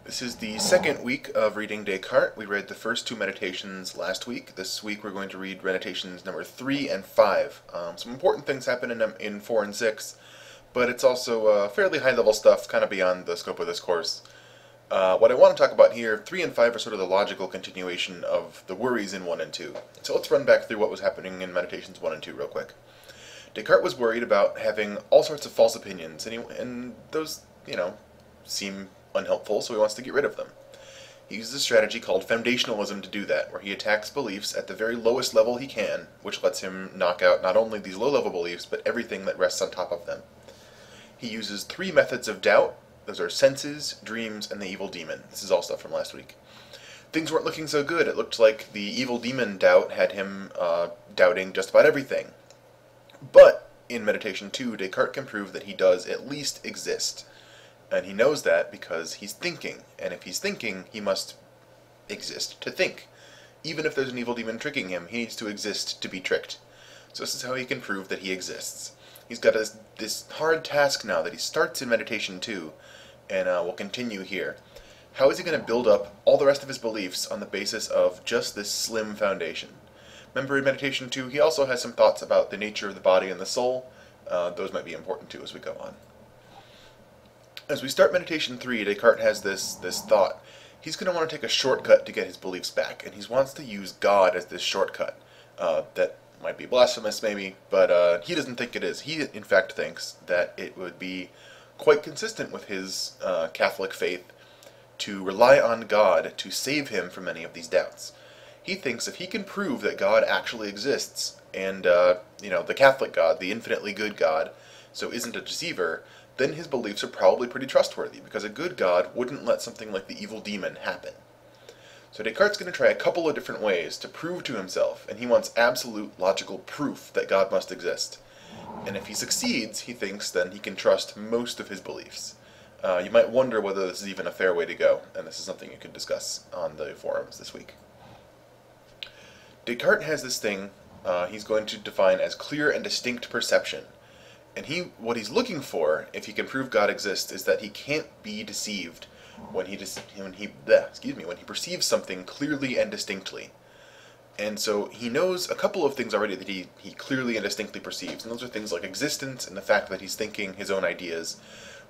This is the second week of reading Descartes. We read the first two meditations last week. This week we're going to read meditations number 3 and 5. Some important things happen in 4 and 6, but it's also fairly high-level stuff, kind of beyond the scope of this course. What I want to talk about here, 3 and 5 are sort of the logical continuation of the worries in 1 and 2. So let's run back through what was happening in meditations 1 and 2 real quick. Descartes was worried about having all sorts of false opinions, and those, seem unhelpful, so he wants to get rid of them. He uses a strategy called foundationalism to do that, where he attacks beliefs at the very lowest level he can, which lets him knock out not only these low-level beliefs, but everything that rests on top of them. He uses 3 methods of doubt. Those are senses, dreams, and the evil demon. This is all stuff from last week. Things weren't looking so good. It looked like the evil demon doubt had him doubting just about everything. But in meditation 2, Descartes can prove that he does at least exist. And he knows that because he's thinking. And if he's thinking, he must exist to think. Even if there's an evil demon tricking him, he needs to exist to be tricked. So this is how he can prove that he exists. He's got this hard task now that he starts in meditation 2, and will continue here. How is he going to build up all the rest of his beliefs on the basis of just this slim foundation? Remember in meditation 2, he also has some thoughts about the nature of the body and the soul. Those might be important too as we go on. As we start meditation 3, Descartes has this thought. He's going to want to take a shortcut to get his beliefs back, and he wants to use God as this shortcut. That might be blasphemous maybe, but he doesn't think it is. He in fact thinks that it would be quite consistent with his Catholic faith to rely on God to save him from any of these doubts. He thinks if he can prove that God actually exists, and the Catholic God, the infinitely good God, so isn't a deceiver, then his beliefs are probably pretty trustworthy, because a good God wouldn't let something like the evil demon happen. So Descartes' going to try a couple of different ways to prove to himself, and he wants absolute logical proof that God must exist. And if he succeeds, he thinks then he can trust most of his beliefs. You might wonder whether this is even a fair way to go, and this is something you can discuss on the forums this week. Descartes has this thing he's going to define as clear and distinct perception. And what he's looking for, if he can prove God exists, is that he can't be deceived when he perceives something clearly and distinctly. And so he knows a couple of things already that he clearly and distinctly perceives, and those are things like existence and the fact that he's thinking his own ideas.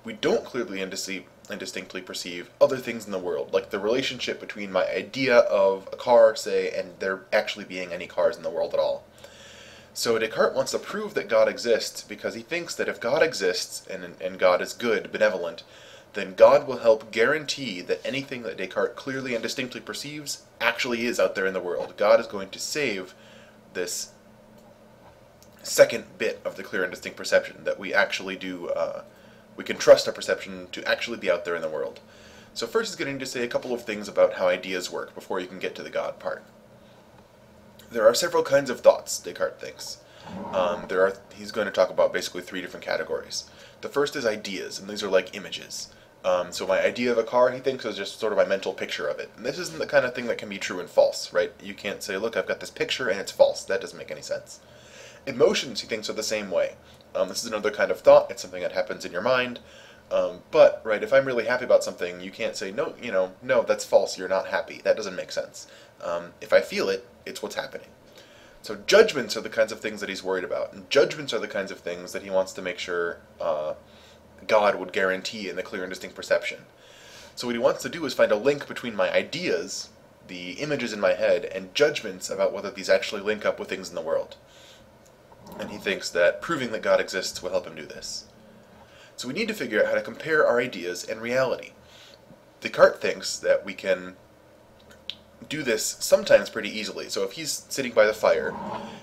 We don't clearly and distinctly perceive other things in the world, like the relationship between my idea of a car, say, and there actually being any cars in the world at all. So Descartes wants to prove that God exists because he thinks that if God exists, and God is good, benevolent, then God will help guarantee that anything that Descartes clearly and distinctly perceives actually is out there in the world. God is going to save this second bit of the clear and distinct perception, that we actually do, we can trust our perception to actually be out there in the world. So first he's going to say a couple of things about how ideas work before you can get to the God part. There are several kinds of thoughts, Descartes thinks. He's going to talk about basically 3 different categories. The first is ideas, and these are like images. So my idea of a car, he thinks, is just sort of my mental picture of it. And this isn't the kind of thing that can be true and false, right? You can't say, look, I've got this picture and it's false. That doesn't make any sense. Emotions, he thinks, are the same way. This is another kind of thought. It's something that happens in your mind. But, right, if I'm really happy about something, you can't say, no, no, that's false, you're not happy. That doesn't make sense. If I feel it, it's what's happening. So judgments are the kinds of things that he's worried about. And judgments are the kinds of things that he wants to make sure God would guarantee in the clear and distinct perception. So what he wants to do is find a link between my ideas, the images in my head, and judgments about whether these actually link up with things in the world. And he thinks that proving that God exists will help him do this. So we need to figure out how to compare our ideas and reality. Descartes thinks that we can do this sometimes pretty easily. So if he's sitting by the fire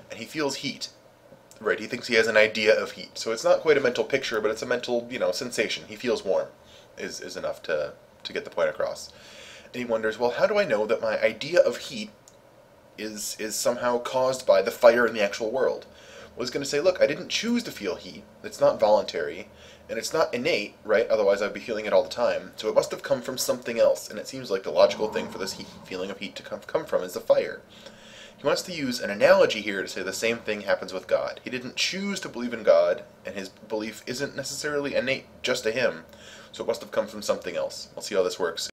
and he feels heat, right, he thinks he has an idea of heat. So it's not quite a mental picture, but it's a mental, sensation. He feels warm is enough to get the point across. And he wonders, well, how do I know that my idea of heat is somehow caused by the fire in the actual world? Well, he's going to say, look, I didn't choose to feel heat. It's not voluntary, and it's not innate, right? Otherwise I'd be feeling it all the time. So it must have come from something else, and it seems like the logical thing for this feeling of heat to come from is the fire. He wants to use an analogy here to say the same thing happens with God. He didn't choose to believe in God, and his belief isn't necessarily innate just to him, so it must have come from something else. We'll see how this works